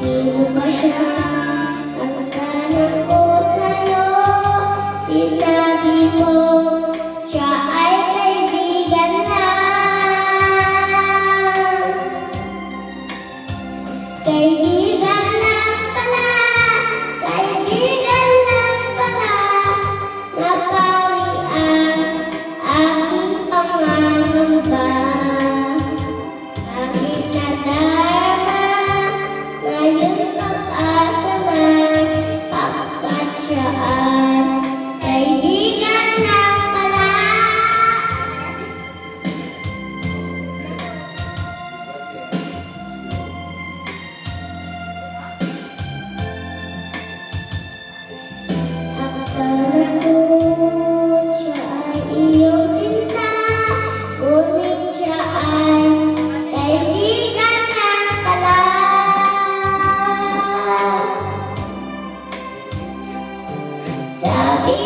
Sino ba siya? Ang tanong ko sa'yo, sinabi mo, siya ay kaibigan lang. Kaibigan lang pala, kaibigan lang pala, napawi ang aking pangangamba. Aking nadarama, ngayon pag-asa na, pagkat siya ay kaibigan lang pala. Akala ko siya ay iyong sinta, ngunit siya ay kaibigan lang pala. Sabi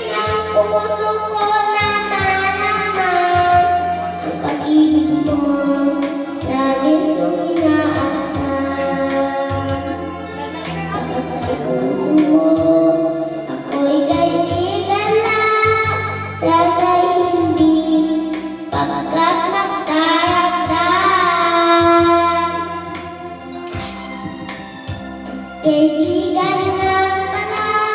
ng puso ko na malaman ang pag-ibig mo, labis kong inaasahan. Kapasal puso mo, ako'y kaibigan lang, sana'y hindi pagkat magdaramdam. Kaibigan